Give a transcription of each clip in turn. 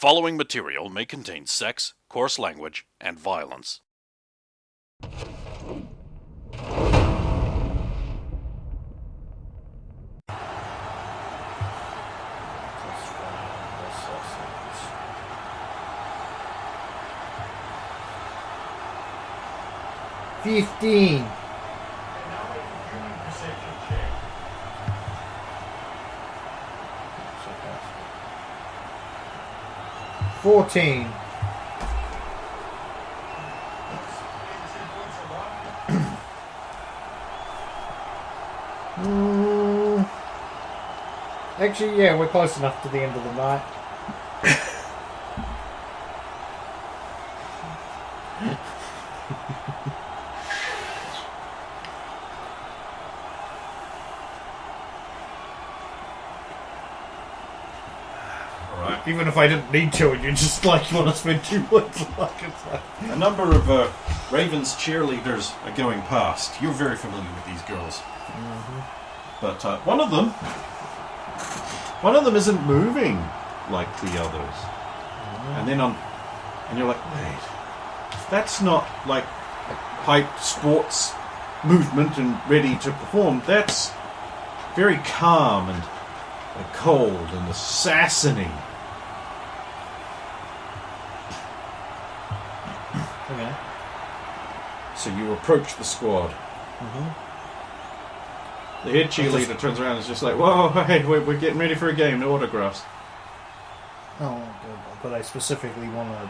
following material may contain sex, coarse language, and violence. $15. 14. Actually, yeah, we're close enough to the end of the night. Alright. Even if I didn't need to, and you just like want to spend 2 months like it's like. A number of Ravens cheerleaders are going past. You're very familiar with these girls. Mm-hmm. But one of them isn't moving like the others. And then and you're like, wait, that's not like hype sports movement and ready to perform. That's very calm and cold and assassinating. Okay. So you approach the squad. Mm-hmm. The head cheerleader turns around and is just like, whoa, hey, we're getting ready for a game, no autographs. Oh, good. But I specifically want an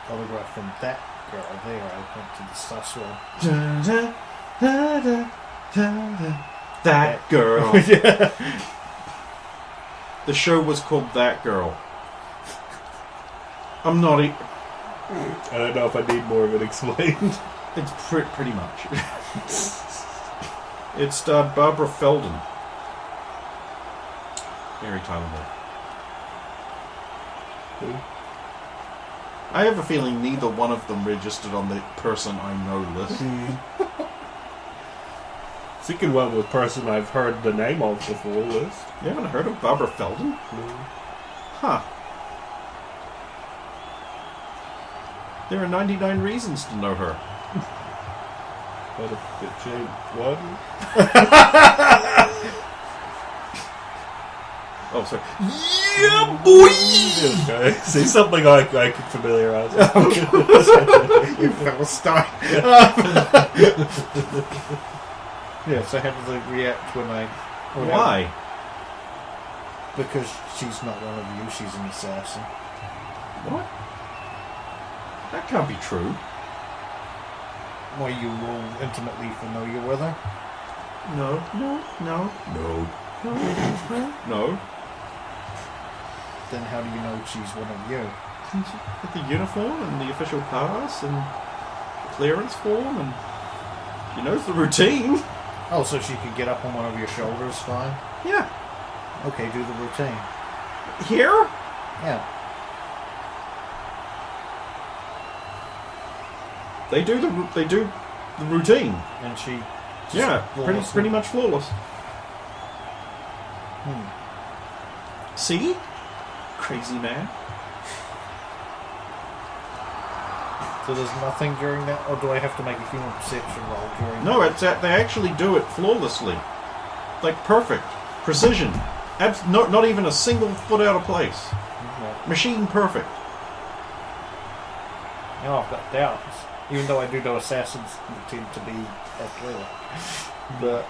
autograph from that girl there. I went to the sus one. That girl. Yeah. The show was called That Girl. I'm not... I don't know if I need more of it explained. It's pretty much. It starred Barbara Feldon. Very talented. Who? I have a feeling neither one of them registered on the person I know list. Second one was person I've heard the name of before list. You haven't heard of Barbara Feldon? No. Huh. There are 99 reasons to know her. What if it changed? What? Oh, sorry. Yeah, boy! Okay. See, something I could familiarize with. You Philistine. Yeah, so how do they react when I... Why? Because she's not one of you, she's an assassin. What? That can't be true. Were you all intimately familiar with her? No. Then how do you know she's one of you? With the uniform and the official pass and the clearance form and she knows the routine. Oh, so she could get up on one of your shoulders fine? Yeah. Okay, do the routine. Here? Yeah. They do the routine. And she... Yeah, pretty much flawless. See? Crazy man. So there's nothing during that? Or do I have to make a human perception roll during No, that? they actually do it flawlessly. Like perfect. Precision. Not even a single foot out of place. Okay. Machine perfect. No, I've got doubts. Even though I do know assassins tend to be athletic. But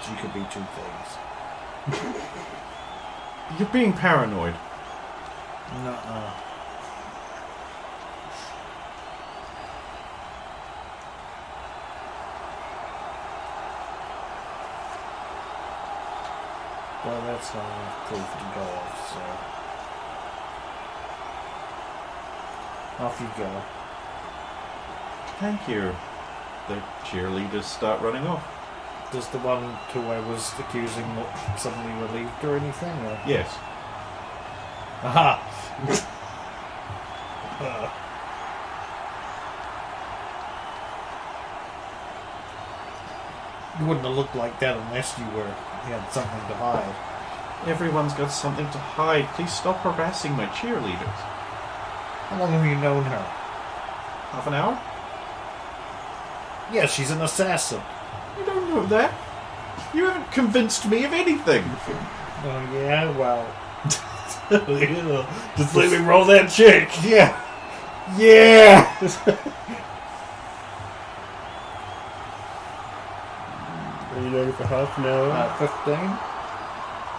she could be two things. You're being paranoid. Nuh-uh. Well, that's not enough proof to go off, so... Off you go. Thank you. The cheerleaders start running off. Does the one who I was accusing look suddenly relieved or anything? Or? Yes. Aha! You wouldn't have looked like that unless you had something to hide. Everyone's got something to hide. Please stop harassing my cheerleaders. How long have you known her? Half an hour? Yeah, she's an assassin. You don't know that. You haven't convinced me of anything. Oh, yeah, well... Just let me roll that chick. Yeah. Yeah! Are you ready for half an hour? 15.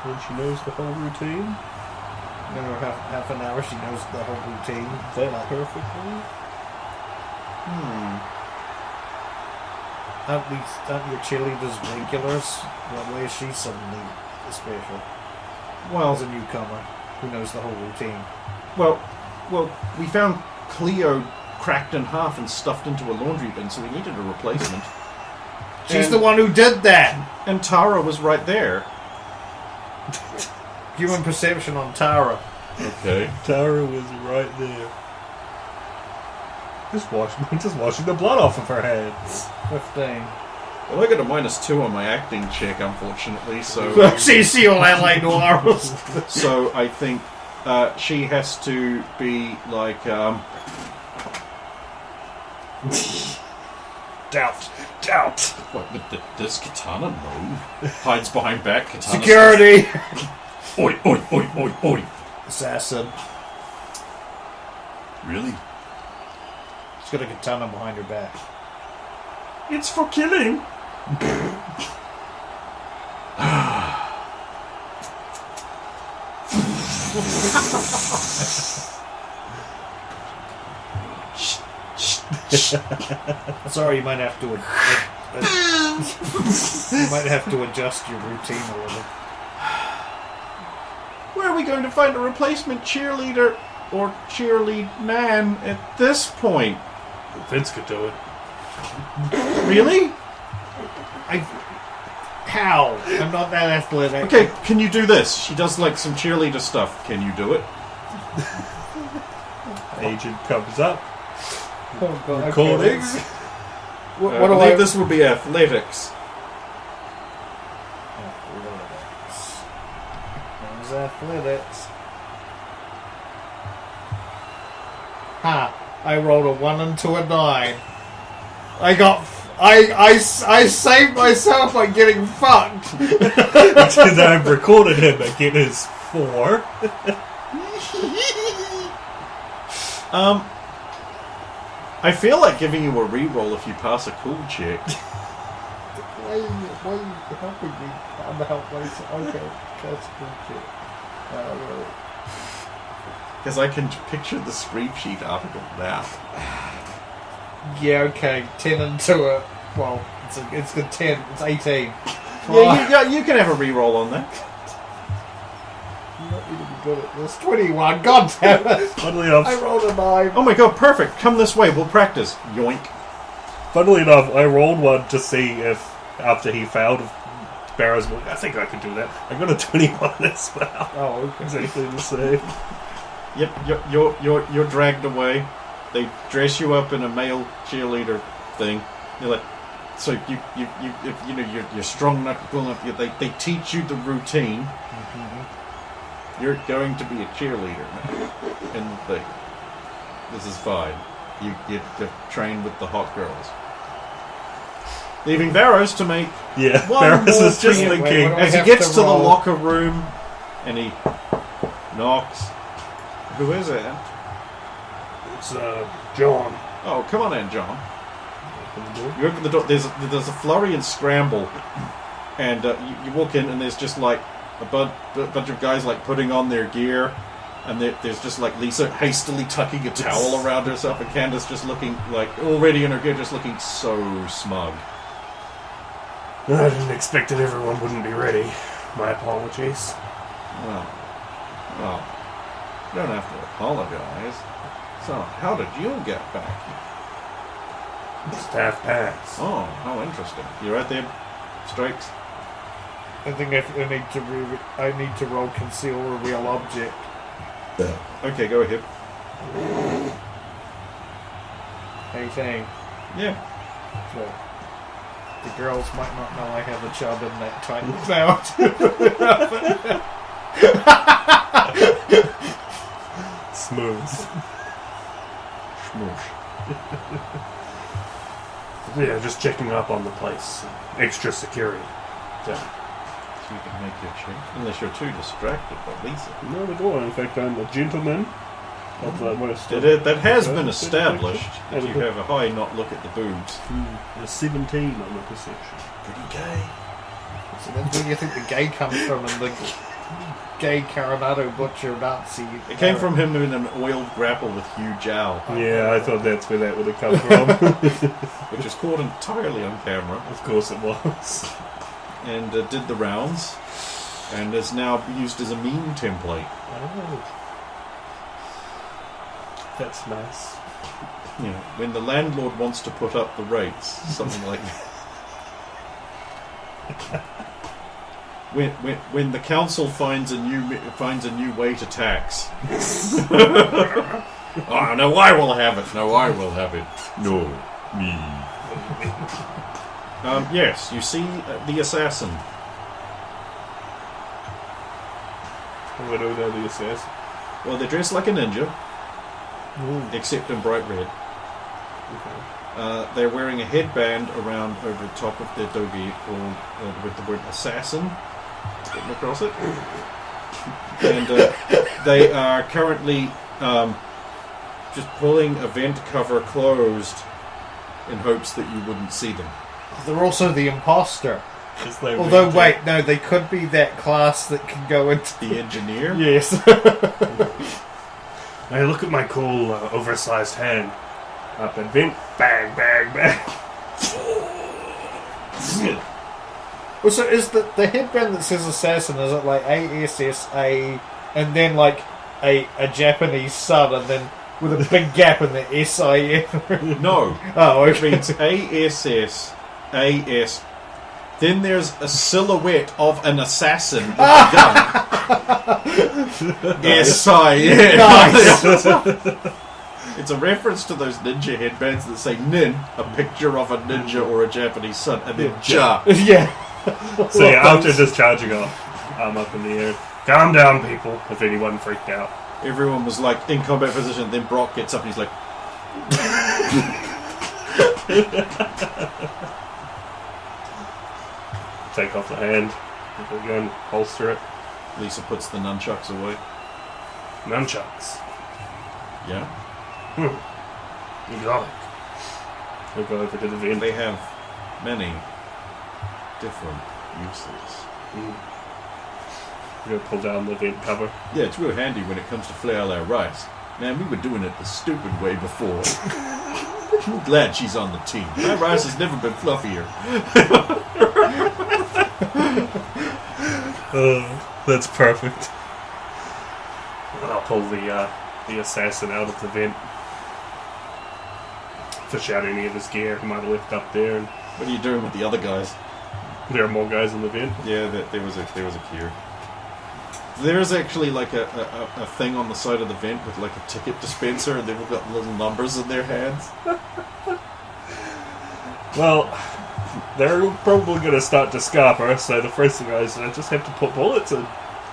And she knows the whole routine? No, half an hour, she knows the whole routine. Is that perfectly? Aren't your cheerleaders regulars? Why is she suddenly special? Well, As a newcomer who knows the whole routine. well, we found Cleo cracked in half and stuffed into a laundry bin, so we needed a replacement. She's the one who did that! And Tara was right there. Human perception on Tara. Okay. Tara was right there. Just washing the blood off of her hands. 15. Well, I got a -2 on my acting check, unfortunately, so... See all LA Noirs. So I think she has to be like... Doubt. What, does Katana know? Hides behind back, Katana... Security! Oi, oi, oi, oi, oi! Assassin. Really? She's got a katana behind her back. It's for killing! Sorry, you might have to... you might have to adjust your routine a little. Where are we going to find a replacement cheerleader or cheerlead man at this point? Vince could do it. Really? How? I'm not that athletic. Okay, can you do this? She does like some cheerleader stuff. Can you do it? Agent comes up. Oh, God. Recordings. What I do believe I... this would be athletics. Athletics. There's athletics. Ha! I rolled a 1 and 2 and 9. I saved myself by getting fucked. Because I've recorded him again his 4. I feel like giving you a reroll if you pass a cool check. Why are you helping me? I'm the help myself. Okay, that's bullshit. Because I can picture the spreadsheet article now. Yeah, okay. 10 and 2 are... Well, it's a 10. It's 18. Yeah, you can have a reroll on that. You want me to be good at this. 21. God damn it. Funnily enough, I rolled a 9. Oh my god, perfect. Come this way, we'll practice. Yoink. I rolled one to see if, after he failed, Barrow's like, I think I can do that. I got a 21 as well. Oh, okay. Exactly the same. Yep, you're dragged away. They dress you up in a male cheerleader thing. You're like, so you're strong enough, cool enough. They teach you the routine. Mm-hmm. You're going to be a cheerleader now in the thing. This is fine. You're trained with the hot girls. Leaving Barrows to make Yeah, one Barrows more is just thing. thinking. Wait, As he have gets to to the roll. locker room, and he knocks. Who is it? It's John. Oh, come on in, John. You open the door. There's a flurry and scramble, and you walk in, and there's just like a bunch of guys like putting on their gear, and there's just like Lisa hastily tucking a towel around herself, and Candace just looking like already in her gear, just looking so smug. I didn't expect that everyone wouldn't be ready. My apologies. Well, you don't have to apologize. So, how did you get back? Staff pass. Oh, how interesting. You right there, Strikes? I think I need to roll conceal a real object. Okay, go ahead. 18. Yeah. So, the girls might not know I have a chub in that tight belt. Smooth. Smoosh. Yeah, just checking up on the place. Extra security. Yeah. So you can make your check. Unless you're too distracted by Lisa. No, at all. In fact, I'm a gentleman of the West. That has been established that you have a high not look at the boobs. A 17 on the perception. Pretty gay. So that's where you think the gay comes from, and the gay Coronado butcher Nazi. It came from him in an oiled grapple with Hugh Jow, Yeah, I thought that's where that would have come from. which was caught entirely on camera, Of course it was. and did the rounds, and is now used as a meme template. Oh. That's nice. You know, when the landlord wants to put up the rates, something like that. When the council finds a new way to tax. Oh, no, I will have it. No, I will have it. No, me. Yes, you see the assassin. What do we know the assassin? Well, they're dressed like a ninja, except in bright red. Okay. They're wearing a headband around over the top of their dogi called, with the word assassin written across it. And they are currently just pulling a vent cover closed in hopes that you wouldn't see them. They're also the imposter. Just like Although, wait, no, they could be that class that can go into... The engineer? Yes. Hey, look at my cool, oversized hand. Up and vent. Bang, bang, bang. Well, so is the headband that says assassin, is it like ASSA and then like a Japanese sun and then with a big gap in the SIN? No. Oh, It okay. means ASS, AS. Then there's a silhouette of an assassin with a gun. SI, yeah. Nice. It's a reference to those ninja headbands that say nin, a picture of a ninja or a Japanese sun, and then ja. Yeah. So yeah, after discharging off, I'm up in the air. Calm down, people, if anyone freaked out. Everyone was like in combat position, then Brock gets up and he's like, Take off the hand, put the gun, holster it. Lisa puts the nunchucks away. Nunchucks. Yeah. Exotic. We'll go over to the vent. They have many different uses. We're going to pull down the vent cover. Yeah, it's real handy when it comes to flail our rice. Man, we were doing it the stupid way before. I'm glad she's on the team. My rice has never been fluffier. That's perfect. I'll pull the assassin out of the vent. Fish out any of his gear he might have left up there. And What are you doing with the other guys? there are more guys in the vent. Yeah, there was a queue. There is actually like a thing on the side of the vent with like a ticket dispenser, and they've all got little numbers in their hands. Well, they're probably going to start to scarper, so the first thing I just have to put bullets in.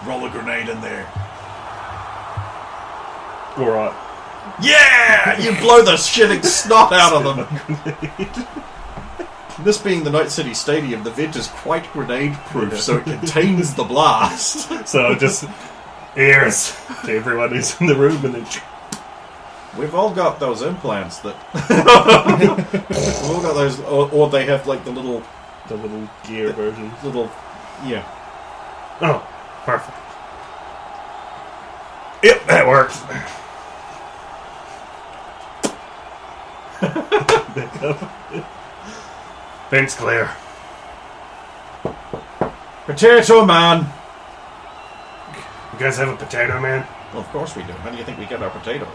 Roll a grenade in there. Alright. Yeah! You blow the shitting snot out of them. This being the Night City Stadium, the vent is quite grenade-proof, so it contains the blast. So just ears to everyone who's in the room, and then We've all got those implants that... We've all got those, or they have like the little... the little gear version. Yeah. Oh, perfect. Yep, that works. Vent's clear. Potato Man! You guys have a potato man? Well, of course we do. How do you think we get our potatoes?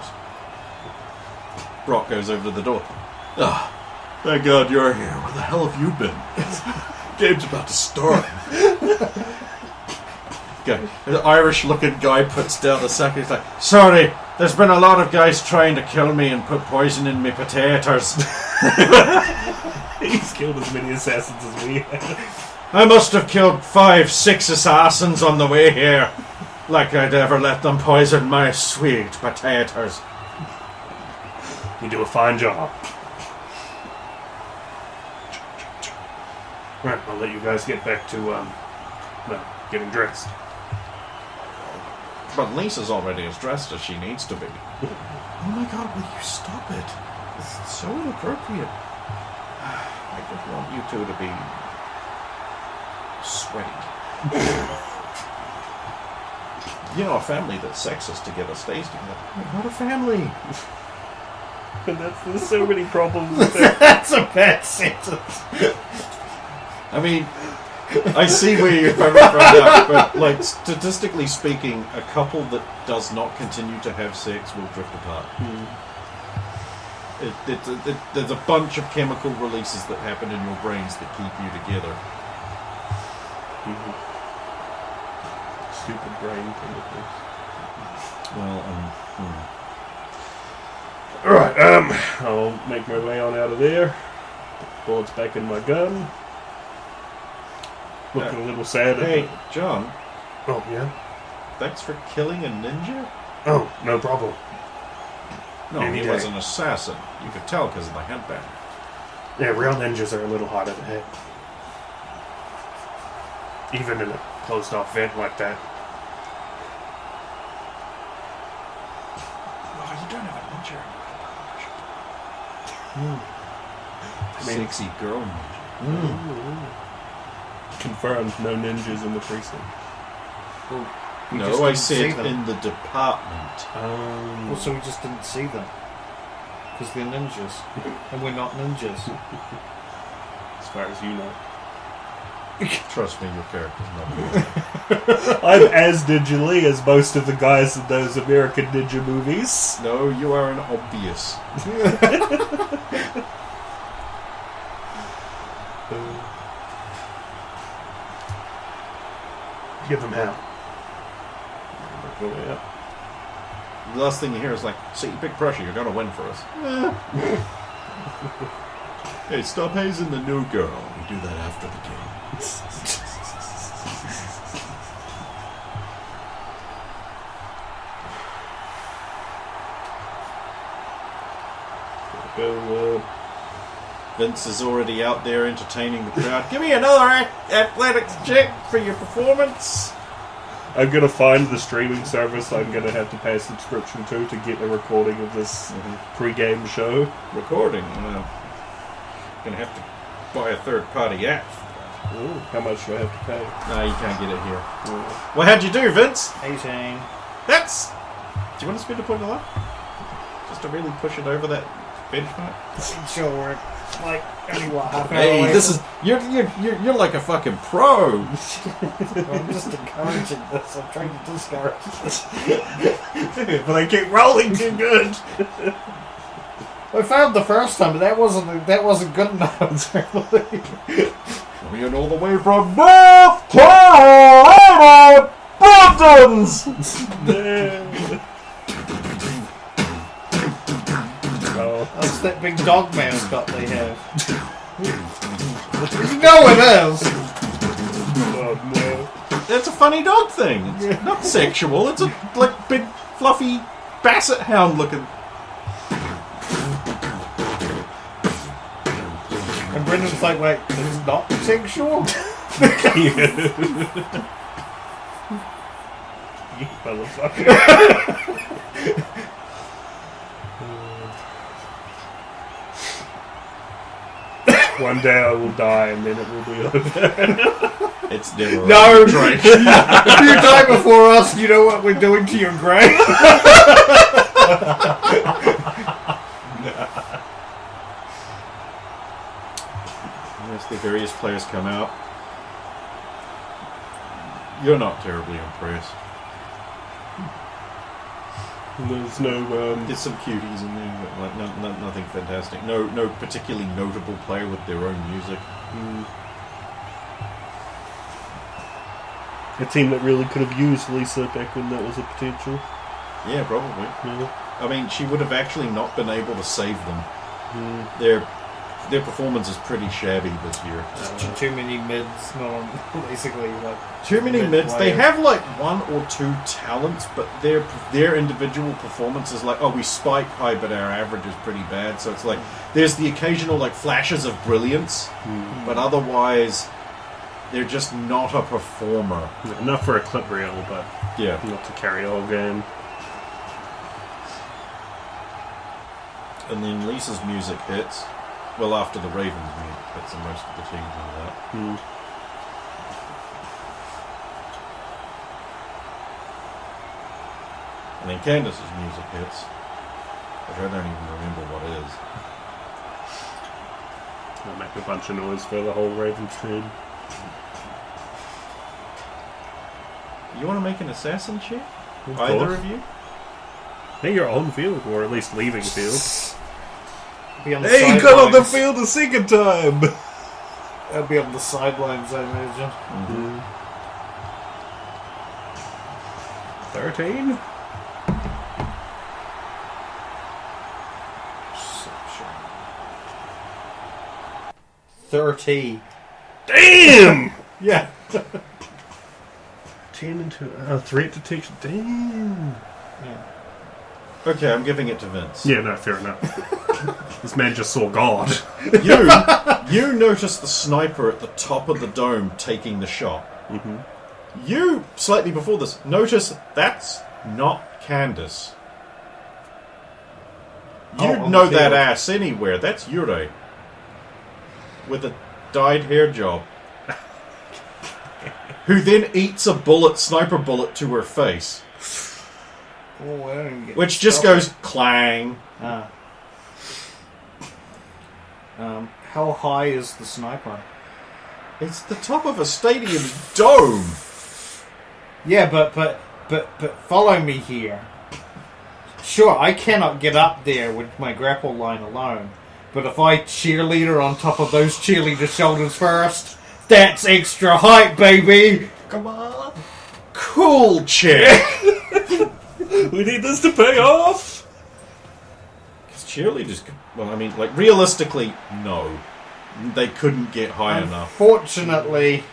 Brock goes over to the door. Ah, thank God you're here. Where the hell have you been? Game's about to start. Okay. The Irish-looking guy puts down the sack. He's like, sorry, there's been a lot of guys trying to kill me and put poison in my potatoes. He's killed as many assassins as we have. I must have killed 5-6 assassins on the way here. Like I'd ever let them poison my sweet potatoes. You do a fine job. Right, I'll let you guys get back to, getting dressed. But Lisa's already as dressed as she needs to be. Oh my god, will you stop it? It's so inappropriate. I just want you two to be sweaty. You know, a family that's sexist together stays together. We're not a family. And there's so many problems with it. That's a bad sentence. I mean, I see where you're coming from now, but like statistically speaking, a couple that does not continue to have sex will drift apart. There's a bunch of chemical releases that happen in your brains that keep you together. Stupid brain chemicals. Well, Alright, I'll make my way on out of there. Bullets back in my gun. Looking a little sad. hey, John, Oh, yeah? thanks for killing a ninja? Oh, no problem. No, Any he day. was an assassin. You could tell because of the headband. Yeah, real ninjas are a little harder to hit. Even in a closed-off vent like that. Oh, you don't have a ninja I mean- Sexy girl ninja. Confirmed, no ninjas in the precinct. We just No, I didn't see said them. in the department. Also, we just didn't see them. Because they're ninjas. And we're not ninjas. As far as you know. Trust me, your character's not good. I'm as ninja as most of the guys in those American ninja movies. No, you are an obvious. Give them hell. Go way up. The last thing you hear is like, see, big pressure, you're going to win for us. Hey, stop hazing the new girl. We do that after the game. Go, Vince is already out there entertaining the crowd. Give me another athletics check for your performance. I'm gonna find the streaming service I'm gonna have to pay a subscription to get a recording of this pre-game show. Recording. Gonna have to buy a third-party app. Ooh, how much do I have to pay? No, you can't get it here. Ooh. Well, how'd you do, Vince? 18. That's... Do you want to spend a point of luck? Just to really push it over that benchmark? Sure, we're like only what, half an hour Hey, away this from- is... You're like a fucking pro. I'm just encouraging this. I'm trying to discourage this. But I keep rolling too good. I failed the first time, but that wasn't good enough. Coming all the way from North Carolina, Bromptons! Oh, That's that big dog mascot they have. You know it is. oh no. It's a funny dog thing. It's not sexual. It's a like big fluffy basset hound looking. And Brendan's like, wait, it's not sexual? You motherfucker. One day I will die and then it will be over. It's never No, a drink. if you die before us, you know what we're doing to your grave? As the various players come out, you're not terribly impressed. There's no, There's some cuties in there, but like nothing fantastic. No particularly notable player with their own music. a team that really could have used Lisa back when that was a potential. Yeah, probably. Yeah. I mean, she would have actually not been able to save them. They're their performance is pretty shabby this year. Too many mids, basically like Too many mids. They players. have like one or two talents, but their individual performance is like, oh, we spike high, but our average is pretty bad. So it's like there's the occasional like flashes of brilliance, but otherwise they're just not a performer. Enough for a clip reel, but Yeah. not to carry the whole game. And then Lisa's music hits. Well, after the Ravens music hits, and most of the teams do that. And then Candace's music hits, which I don't even remember what is. I'll make a bunch of noise for the whole Ravens team. You want to make an assassin check? Of Either course. of you? Hey, you're on field, or at least leaving field. Be on the Hey, you got on the sidelines. field a second time! I'll be on the sidelines, I imagine. 13? 30. Damn! Yeah. 10 into threat detection. Damn. Okay, I'm giving it to Vince. Yeah, no, fair enough. This man just saw God. You notice the sniper at the top of the dome taking the shot. You, slightly before this, notice that's not Candace. You'd on know the that field. ass anywhere. That's Yurei. With a dyed hair job. Who then eats a sniper bullet to her face. Oh, I don't even get Which just stop goes clang. it. How high is the sniper? It's the top of a stadium dome. Yeah, but follow me here. Sure, I cannot get up there with my grapple line alone, but if I cheerleader on top of those cheerleader shoulders first, that's extra height, baby. Come on. Cool chick. We need this to pay off! Because cheerleaders, well, I mean, like, realistically, no. They couldn't get high enough. Fortunately,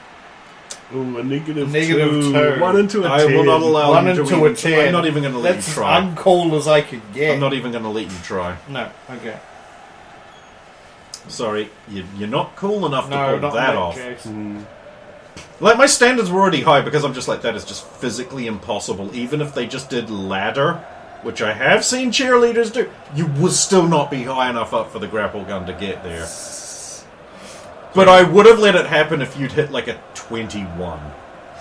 Ooh, a negative -2. 2. 1 into a 10. I will not allow one you to into even, a 10. I'm not even going to let That's you as try. uncool as I could get. I'm not even going to let you try. No, okay. Sorry, you're not cool enough to No, pull not that in off. case. Like, my standards were already high because I'm just like, that is just physically impossible. Even if they just did ladder, which I have seen cheerleaders do, you would still not be high enough up for the grapple gun to get there. But I would have let it happen if you'd hit like a 21.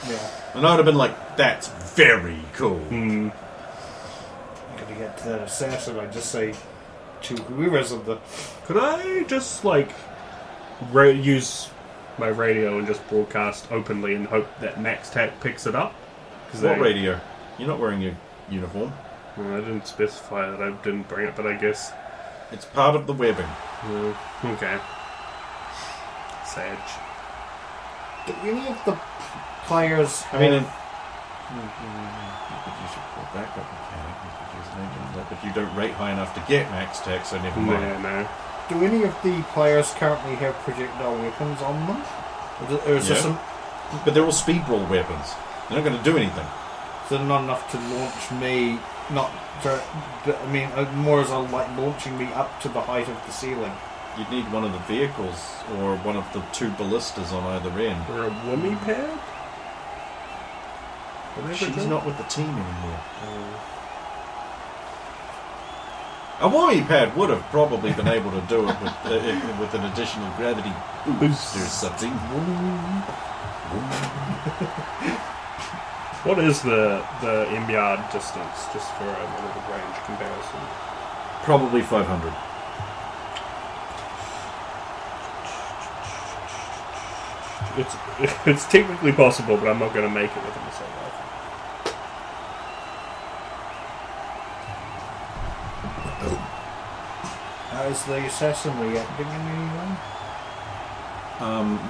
Yeah. And I would have been like, that's very cool. I'm gonna get to that assassin. I just say to whoever's of the. Could I just, like, use my radio and just broadcast openly and hope that Max Tac picks it up? What radio? You're not wearing your uniform. Well, I didn't specify that. I didn't bring it, but I guess. It's part of the webbing. Okay. Sag. Do any of the players have? I mean, you could use your core backup mechanic. You could use an engine, but you don't rate high enough to get max tech, so never mind. No. Do any of the players currently have projectile weapons on them? Or is this Yeah. But they're all speed roll weapons. They're not going to do anything. so not enough to launch me? Not. But I mean, more as a like launching me up to the height of the ceiling. You'd need one of the vehicles or one of the two ballistas on either end. Or a whammy pad? She's not with the team anymore. A whammy pad would have probably been able to do it with an additional gravity boost or something. What is the M-yard distance, just for a little range comparison? Probably 500. It's technically possible, but I'm not going to make it with an assault rifle. How is the assassin reacting in any way?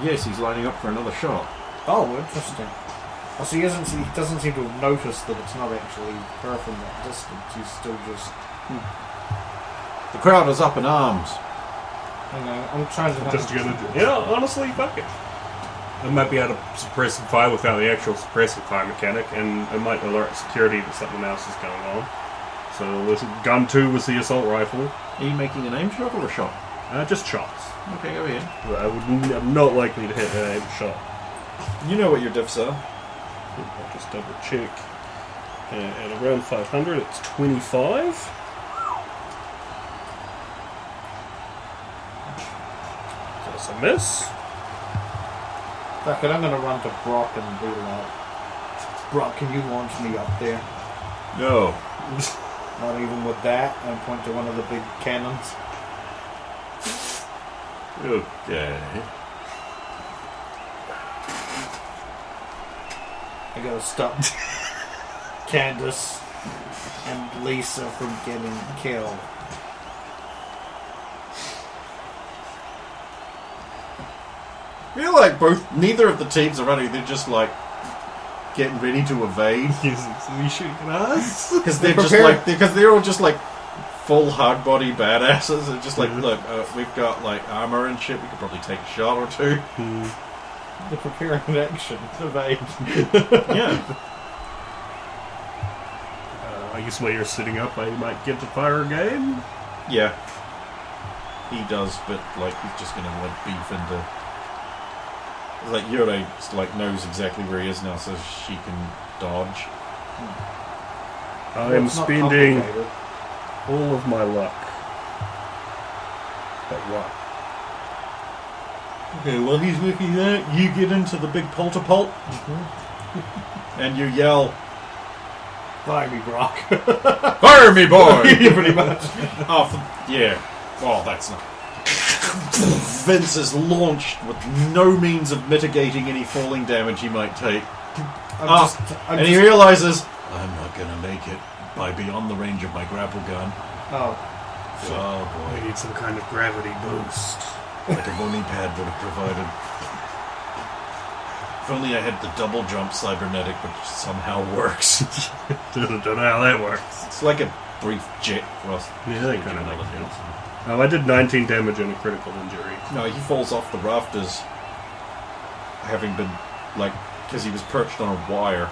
Yes, he's lining up for another shot. Oh, interesting. Oh, so he doesn't seem to have noticed that it's not actually her from that distance. He's still just. The crowd is up in arms. Hang on, I'm trying to... Just gonna do... Yeah, honestly, fuck it. I might be able to suppress and fire without the actual suppress and fire mechanic, and it might alert security that something else is going on. So, this gun 2 was the assault rifle. Are you making an aim shot or a shot? Just shots. Okay, go ahead. I'm not likely to hit an aim shot. You know what your diffs are. I'll just double check. At around 500, it's 25. That's a miss. Fuck it, I'm gonna run to Brock and be like, Brock, can you launch me up there? No. Not even with that, and point to one of the big cannons. Okay. I gotta stop Candace and Lisa from getting killed. I feel like neither of the teams are running. They're just like getting ready to evade. Are you shooting at us? Because they're all just like full hard body badasses. They're just like, look, we've got like armor and shit. We could probably take a shot or two. They're preparing an action to evade. Yeah. I guess while you're sitting up, I might get to fire again. Yeah. He does, but like he's just gonna like beef into. Like Yuri like knows exactly where he is now, so she can dodge. I am spending all of my luck. But what? Okay, while he's looking at it, you get into the big polterpult, and you yell, Fire me, Brock. "Fire me, boy!" Pretty much. Yeah. Well, that's not. Vince is launched with no means of mitigating any falling damage he might take. And he realizes, I'm not going to make it by beyond the range of my grapple gun. Oh. Oh boy. I need some kind of gravity boost. Like a money pad would have provided. If only I had the double jump cybernetic, which somehow works. Don't know how that works. It's like a brief jet. Well, Yeah, that kind of makes sense. Oh, I did 19 damage and a critical injury. No, he falls off the rafters, having been, like, because he was perched on a wire,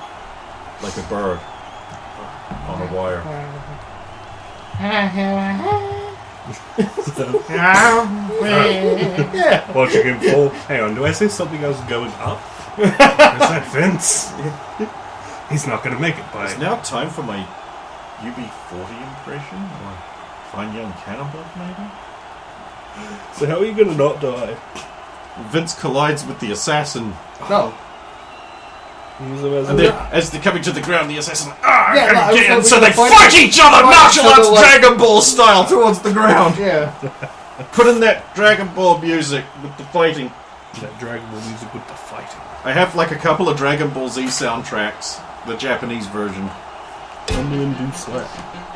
like a bird, on a wire. Watching him fall. Hang on, do I say something else going up? Is that Vince? He's not going to make it by... It's now time for my UB40 impression, or Fine Young Cannibal, maybe? So how are you going to not die? Vince collides with the assassin. No. And then, as they're coming to the ground, the assassin, so they fight fight each other, martial arts, like, Dragon Ball style, towards the ground. Yeah. Put in that Dragon Ball music with the fighting. That Dragon Ball music with the fighting. I have like a couple of Dragon Ball Z soundtracks, the Japanese version. Unwind do slap.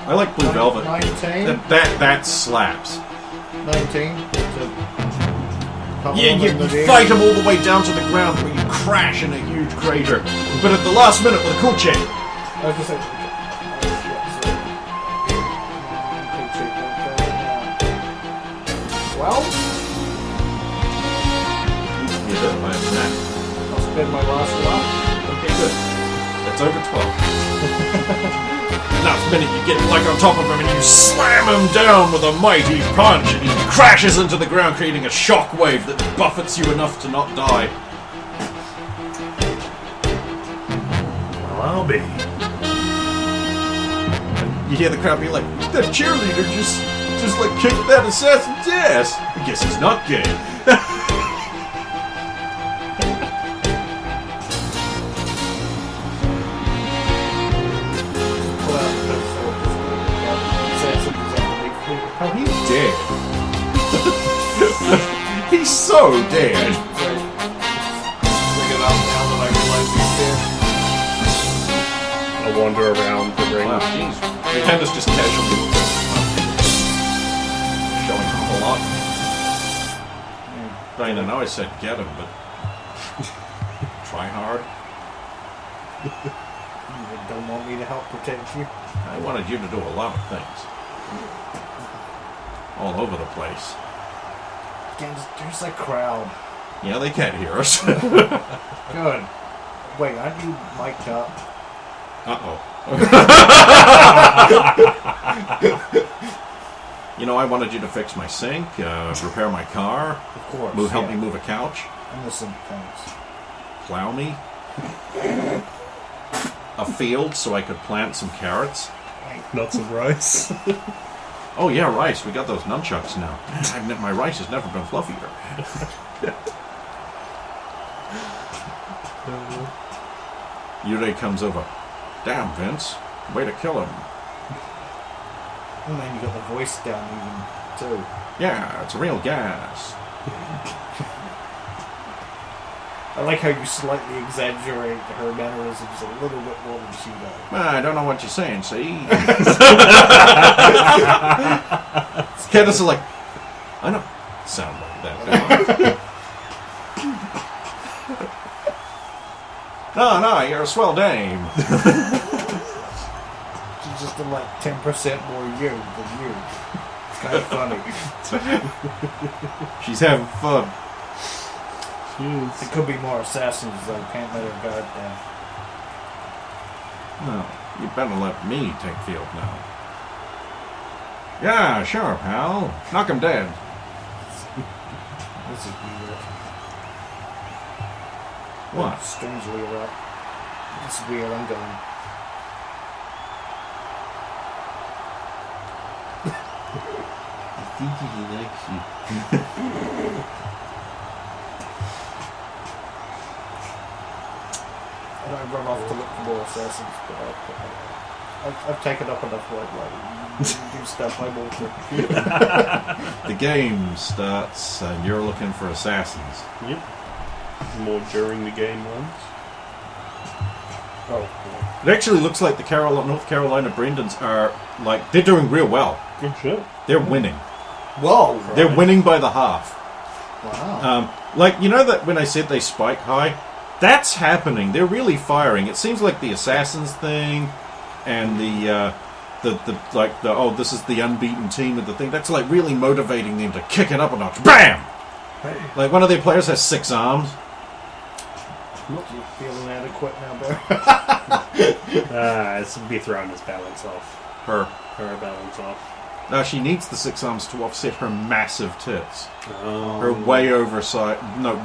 I like Blue Velvet. 19. That slaps. 19. Yeah, you fight him all the way down to the ground where you crash in a huge crater. But at the last minute with a cool chick. I was just saying. Well, You did my attack. I'll spend my last one. Okay, good. That's over 12. Last minute you get like on top of him and you slam him down with a mighty punch and he crashes into the ground, creating a shockwave that buffets you enough to not die. Well, I'll be. You hear the crowd be like, that cheerleader just like kicked that assassin's ass. I guess he's not gay. Oh, he's dead. He's so dead. Bring it up now that I realize he's dead. I wander around the ring. Wow, jeez. Candace just casually showing off a lot. Dana, I know I said get him, but try hard. You don't want me to help protect you? I wanted you to do a lot of things. All over the place. Again, there's a crowd. Yeah, they can't hear us. Good. Wait, aren't you mic'd up? Uh-oh. You know, I wanted you to fix my sink, repair my car, Of course. help me move a couch, Innocent things. plow me, a field so I could plant some carrots. Nuts and rice. Oh yeah, rice. We got those nunchucks now. My rice has never been fluffier. Yurei comes over. Damn, Vince. Way to kill him. And then you got the voice down even too. Yeah, it's real gas. I like how you slightly exaggerate her mannerisms a little bit more than she does. I don't know what you're saying, see? Candace is like, I don't sound like that, do I? No, you're a swell dame. She's just like 10% more you than you. It's kind of funny. She's having fun. It could be more assassins though. Can't let her guard down. No, you better let me take field now. Yeah, sure, pal. Knock him dead. This is weird. What? Strangely right. It's weird. I'm going. I think he likes you. I don't run off to look for more assassins, but I've taken up enough like do stuff. I'm all for. The game starts and you're looking for assassins. Yep. More during the game ones. Oh, It actually looks like the North Carolina Brendans are, like, they're doing real well. Good shit. They're winning. whoa! They're winning by the half. Wow. Like, you know that when I said they spike high? That's happening. They're really firing. It seems like the assassins thing and this is the unbeaten team of the thing. That's like really motivating them to kick it up a notch. BAM! Hey. Like one of their players has 6 arms. You feeling adequate now, Bear? It's be throwing his balance off. Her balance off. Now she needs the 6 arms to offset her massive tits. Oh. Her way oversized. No,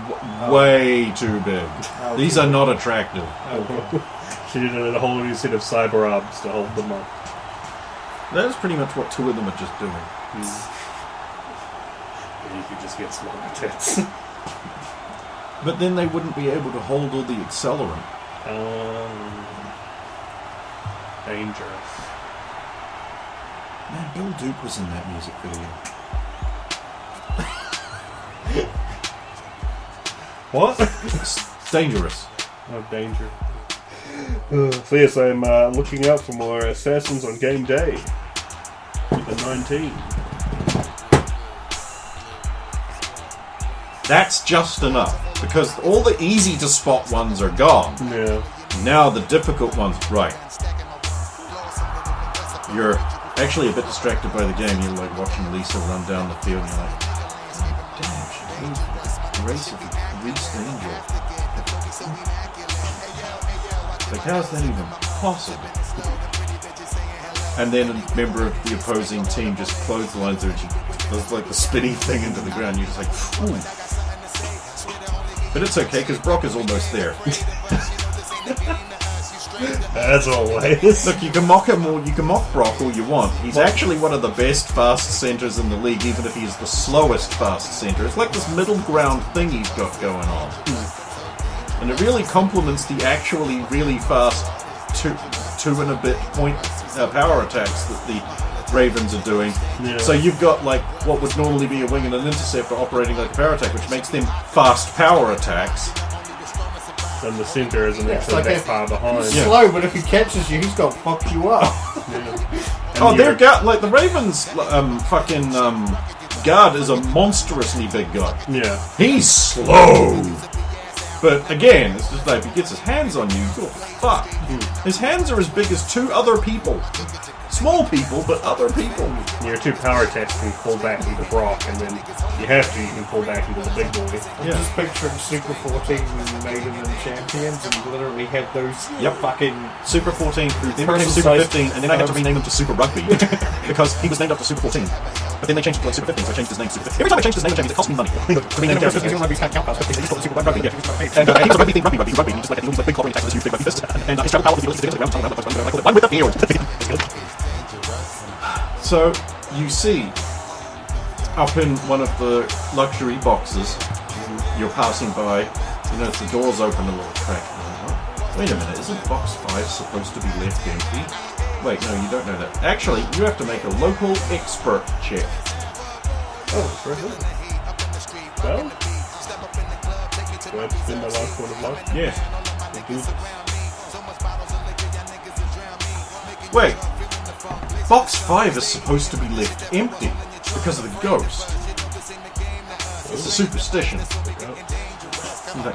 way too big. Oh, These are not attractive. Okay. She did a whole new set of cyber arms to hold them up. That is pretty much what 2 of them are just doing. And you could just get smaller tits. But then they wouldn't be able to hold all the accelerant. Dangerous. Man, Bill Duke was in that music video. What? It's dangerous. Oh, danger. So yes, I'm looking out for more assassins on game day. The 19. That's just enough. Because all the easy to spot ones are gone. Yeah. Now the difficult ones, right. You're actually a bit distracted by the game. You're like watching Lisa run down the field and you're like, damn, she moved the race of the least angel. Like, how's that even possible? And then a member of the opposing team just clotheslines her and she does like the spinny thing into the ground. You're just like, ooh. But it's okay because Brock is almost there. As always. Look, you can mock him or you can mock Brock all you want. He's actually one of the best fast centers in the league, even if he's the slowest fast center. It's like this middle ground thing he's got going on. And it really complements the actually really fast two and a bit point power attacks that the Ravens are doing. Yeah. So you've got like what would normally be a wing and an interceptor operating like a power attack, which makes them fast power attacks. And the center isn't actually like that far behind. He's slow, but if he catches you, he's gonna fuck you up. Oh, they're like the Ravens guard is a monstrously big guy. Yeah. He's slow. But again, it's just like if he gets his hands on you, you're fucked. His hands are as big as 2 other people. It's small people, but other people. Your two power attacks can pull back into Brock, and then you have to, you can pull back into the big boy. I'm just picturing Super 14 Maiden and Champions and literally have those fucking... Super 14, then became Super 15, and then I had to rename him to Super Rugby because he was named after Super 14. But then they changed it to like Super 15, so I changed his name to Super 15. Every time I changed his name, it cost me money. To rename him to Super Rugby. Super Rugby, yeah. And he was a rugby thing, rugby, and he just like had the big covering attack with his huge big rugby fist. And his travel power was the ability to get around, I call it one with the field. So, you see, up in one of the luxury boxes, you're passing by, you notice the doors open a little crack. Wait a minute, isn't box 5 supposed to be left empty? Wait, no, you don't know that. Actually, you have to make a local expert check. Oh, very good. Well, do I have to spend my last point of luck? Yes. Thank you. Wait, box 5 is supposed to be left empty because of the ghost. It's a superstition. Okay.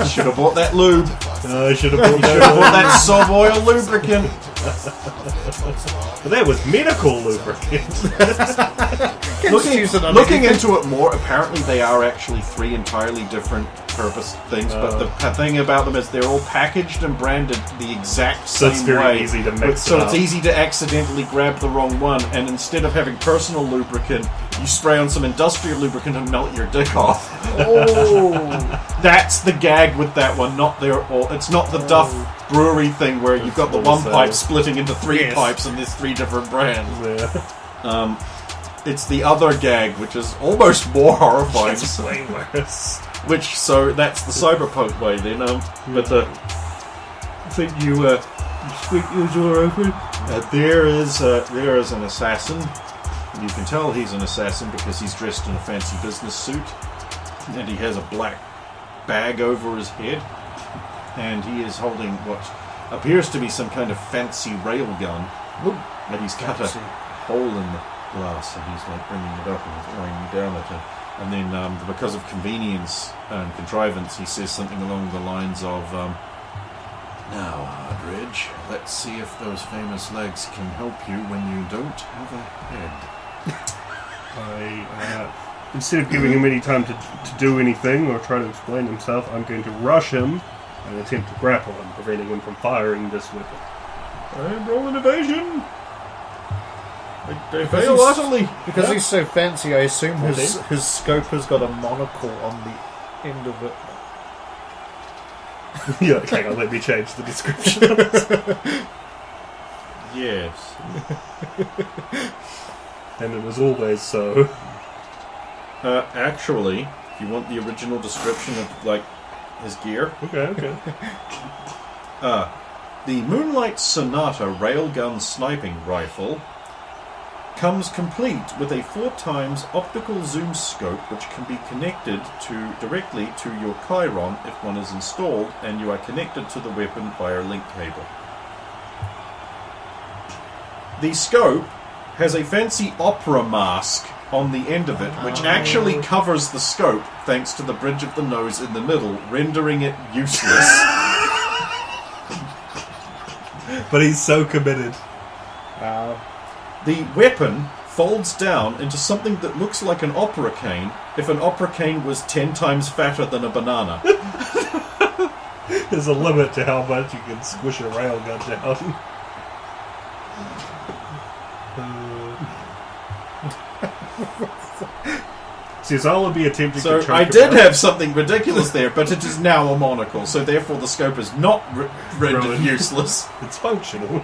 Should have bought that lube. I should have bought that. Bought that sob oil lubricant. But that was medical lubricant. Looking into it more, apparently they are actually 3 entirely different purpose things. But the thing about them is they're all packaged and branded the exact same way. So it's very easy to mix So it it's up. easy to accidentally grab the wrong one. And instead of having personal lubricant, you spray on some industrial lubricant and melt your dick off. Oh! That's the gag with that one, not their. It's not the Duff Brewery thing where you've got the one pipe splitting into 3 pipes and there's 3 different brands. Yeah. It's the other gag, which is almost more horrifying. It's way worse. So that's the cyberpunk way then. But I think you speak your door open. There is an assassin. You can tell he's an assassin because he's dressed in a fancy business suit, and he has a black bag over his head, and he is holding what appears to be some kind of fancy railgun. And he's cut a hole in the glass, and he's like bringing it up and throwing down at him. And then, because of convenience and contrivance, he says something along the lines of, "Now, Hardridge, let's see if those famous legs can help you when you don't have a head." Instead of giving him any time to do anything or try to explain himself, I'm going to rush him and attempt to grapple him, preventing him from firing this weapon. I am rolling evasion. They fail utterly. Because he's so fancy, I assume his scope has got a monocle on the end of it. Yeah, hang on, let me change the description. Yes. And it was always so. Actually, if you want the original description of, like, his gear, Okay. the Moonlight Sonata railgun sniping rifle comes complete with a 4x optical zoom scope which can be connected directly to your Chiron if one is installed and you are connected to the weapon via a link cable. The scope has a fancy opera mask on the end of it, which actually covers the scope thanks to the bridge of the nose in the middle, rendering it useless. But he's so committed. The weapon folds down into something that looks like an opera cane if an opera cane was 10 times fatter than a banana. There's a limit to how much you can squish a railgun down. So I'll be attempting to choke I him did out. have something ridiculous there, but it is now a monocle, so therefore the scope is not rendered Ruined. useless. It's functional.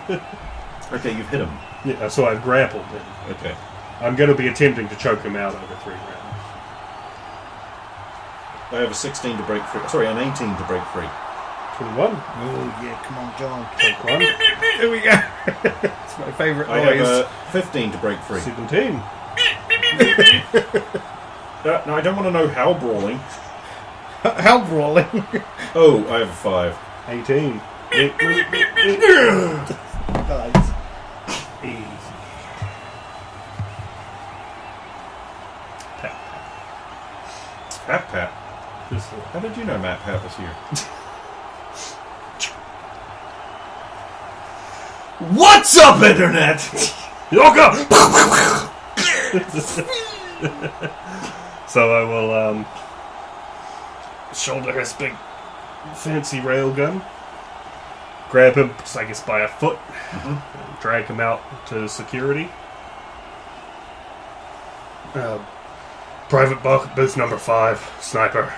Okay, you've hit him. Yeah, so I've grappled him. Okay. I'm going to be attempting to choke him out over 3 rounds. I have a 16 to break free. Sorry, an 18 to break free. 21. Oh yeah, come on, John. Choke 1. Here we go. It's my favourite I have noise. a 15 to break free. 17. No, I don't want to know how brawling. How brawling. Oh, I have a 5. 18. Nice. Easy. Pat. Pat Pat. Just How did you know Matt Pat was here? What's up, Internet? Yoga! So I will shoulder his big fancy railgun, grab him, I guess, by a foot, and drag him out to security. Private booth number 5, sniper.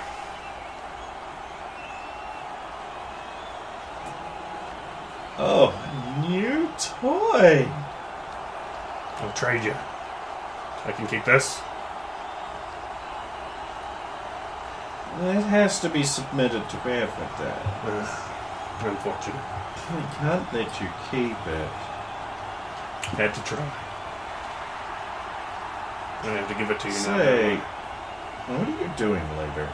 Oh, new toy. I'll trade you. I can keep this. It has to be submitted to Everton. Unfortunate. We can't let you keep it. Had to try. I have to give it to you now. Say, what are you doing later?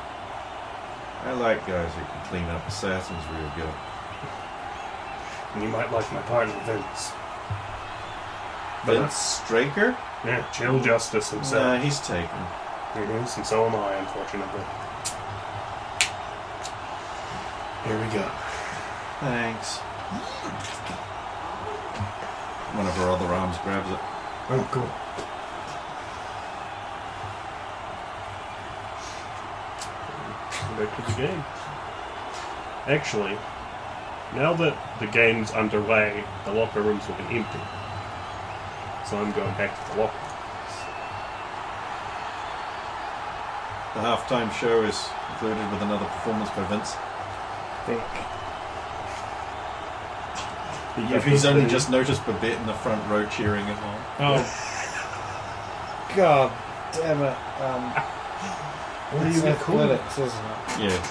I like guys who can clean up assassins real good. And you might like my partner, Vince. Vince Straker? Yeah, Chill Justice himself. Nah, he's taken. He is, and so am I, unfortunately. Here we go. Thanks. One of her other arms grabs it. Oh, cool. Back to the game. Actually, now that the game's underway, the locker rooms will be empty. So I'm going back to the locker rooms. The halftime show is concluded with another performance by Vince. If he's only just noticed Babette in the front row cheering him on. Oh. God damn it. It's athletics, isn't it? Yeah.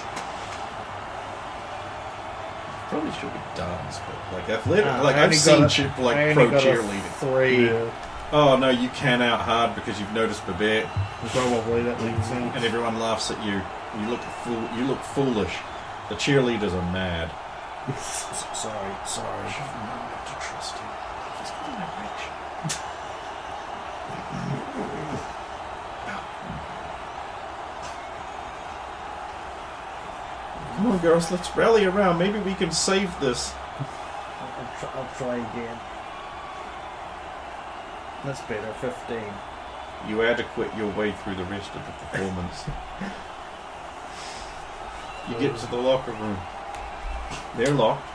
Probably should be dance, but like athletic. Like I've seen pro cheerleading. 3. Yeah. Oh no, you can out hard because you've noticed Babette, Probably that makes sense. and everyone laughs at you. You look foolish. The cheerleaders are mad. Sorry. I should have known not to trust him. He's got an erection. Come on, girls, let's rally around. Maybe we can save this. I'll try again. That's better. 15. You adequate your way through the rest of the performance. You get to the locker room. They're locked.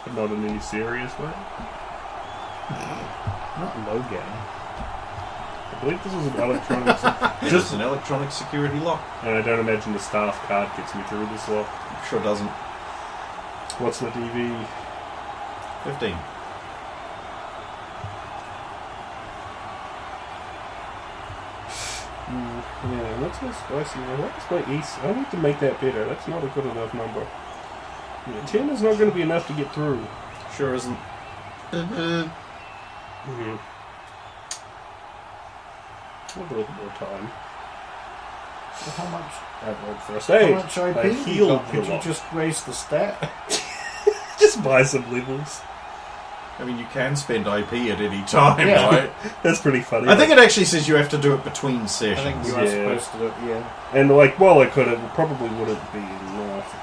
But not in any serious way. Not low game. I believe this is an electronic... Just an electronic security lock. And I don't imagine the staff card gets me through this lock. Sure doesn't. What's the DV? 15. Yeah, what's my spicy? What's my east? I need to make that better. That's not a good enough number. Yeah, 10 is not going to be enough to get through. Sure isn't. Mm-hmm. A little bit more time. So how much? I rolled first aid. How much IP I you healed got? the Could you lock. just raise the stat? Just buy some levels. I mean, you can spend IP at any time, Yeah. right? That's pretty funny. I think it actually says you have to do it between I sessions. think you are Yeah. supposed to do it, yeah. And like, well, I could have. Probably wouldn't be enough.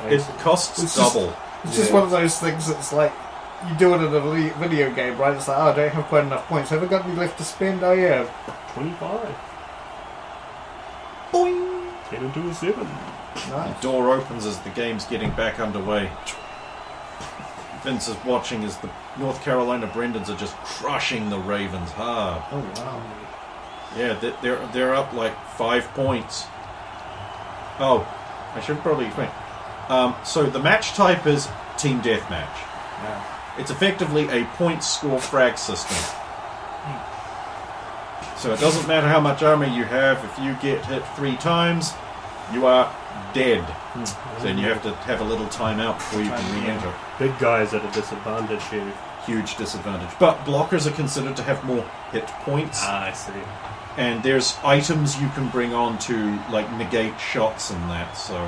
It costs It's just- double. It's just Yeah. one of those things that's like, you do it in a video game, right? It's like, oh, I don't have quite enough points. Have I got any left to spend? Oh, yeah. 25. Boing! 10 into a 7. The Nice. door opens as the game's getting back underway. Vince is watching as the North Carolina Brendans are just crushing the Ravens hard. Oh, wow. Yeah, they're up like 5 points. Oh, I should probably explain. So the match type is team deathmatch. Yeah. It's effectively a point score frag system. So it doesn't matter how much armor you have. If you get hit 3 times, you are dead. So then you have to have a little timeout before you can re-enter. Big guys at a disadvantage here. Huge disadvantage. But blockers are considered to have more hit points. I see. And there's items you can bring on to like negate shots and that. So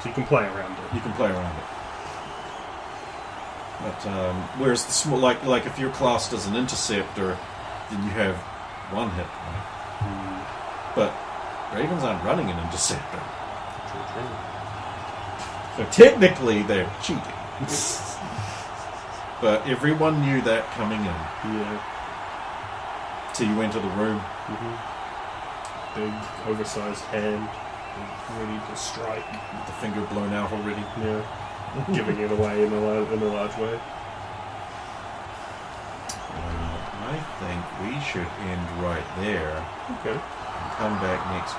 So you can play around it. you can play around it. But whereas the small, like if you're classed as an interceptor, then you have 1 hit point. But Ravens aren't running an interceptor, so technically they're cheating. But everyone knew that coming in. Yeah. So you enter the room. Big, oversized hand, ready to strike. With the finger blown out already. Yeah. Giving it away in a large way. I think we should end right there. Okay. And come back next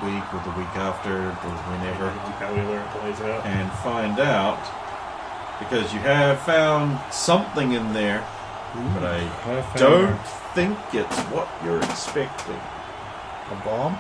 week or the week after or whenever. However it plays out. And find out, because you have found something in there, but I don't think it's what you're expecting. A bomb?